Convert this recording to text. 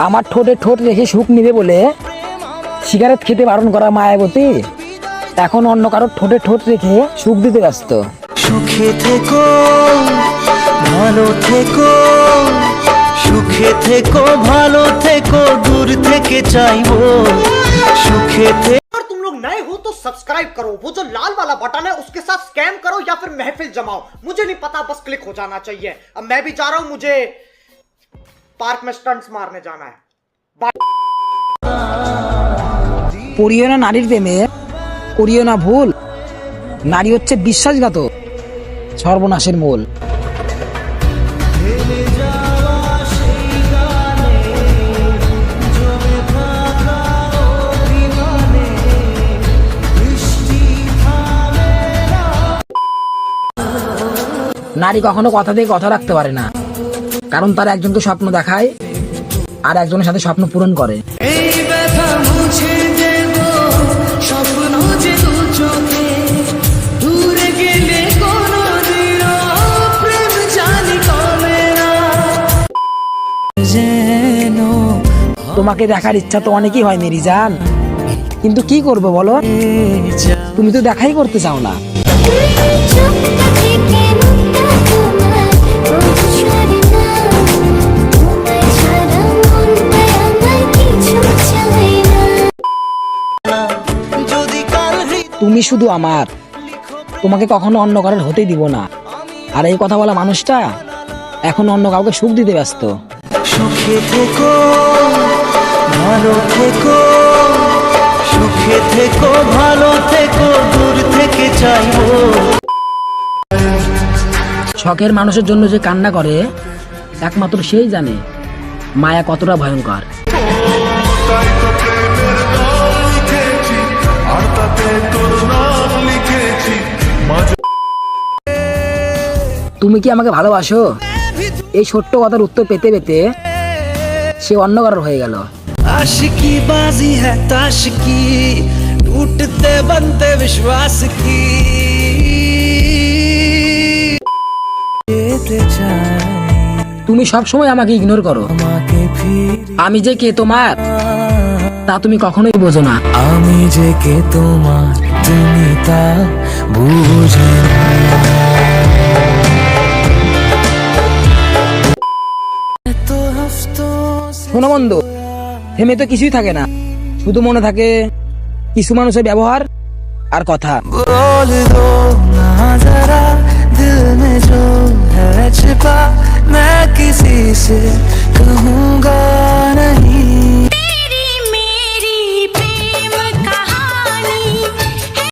আমার ঠোঁটে ঠোঁট রেখে সুখ নিবে বলে সিগারেট খেতে বারণ করা মায়াবতী এখন অন্য কারোর ঠোঁটে ঠোঁট রেখে সুখ দিতে ব্যস্ত। সুখে থেকো, ভালো থেকো, সুখে থেকো, ভালো থেকো, দূর থেকে চাইবো সুখে থেকো। अगर तुम लोग नए हो तो सब्सक्राइब करो, वो जो लाल वाला बटन है उसके साथ स्कैम करो या फिर महफिल जमाओ, मुझे नहीं पता, बस क्लिक हो जाना चाहिए। अब मैं भी जा रहा हूं, मुझे पार्क में स्टंट्स मारने जाना है। পড়িও না নারীর প্রেমে, করিও না ভুল, নারী হচ্ছে বিশ্বাসঘাতক, সর্বনাশের মূল। নারী কখনো কথা দিয়ে কথা রাখতে পারে না, কারণ তার একজনকে স্বপ্ন দেখায় আর একজনের সাথে স্বপ্ন পূরণ করে। তোমাকে দেখার ইচ্ছা তো অনেকই হয় মেরি জান, কিন্তু কি করবো বলো, তুমি তো দেখাই করতে চাও না। তুমি শুধু আমার, তোমাকে কখনো অন্য কারোর হতেই দিব না। আর এই কথা বলা মানুষটা এখন অন্য কাউকে সুখ দিতে ব্যস্ত। সুখে থেকো, ভালো থেকো, সুখে থেকো, ভালো থেকো, দূর থেকে চাইবো। শখের মানুষের জন্য যে কান্না করে একমাত্র সেই জানে মায়া কতটা ভয়ঙ্কর। তুমি কি আমাকে ভালোবাসো? এই ছোট্ট কথার উত্তর পেতে পেতে সে অন্য কারোর হয়ে গেল। आशिकी बाजी है ताशकी, टूटते बनते विश्वास की। তুমি সব সময় আমাকে ইগনোর করো, আমি যে কে তোমার তা তুমি কখনোই বোঝো না। আমি যে কে তোমার তুমি তা বুঝো না। শোনো বন্ধু, থেমে তো কিছুই থাকে না, শুধু মনে থাকে কিছু মানুষের ব্যবহার আর কথা। बोल दो ना जरा दिल में जो है छिपा, मैं किसी से कहूँगा।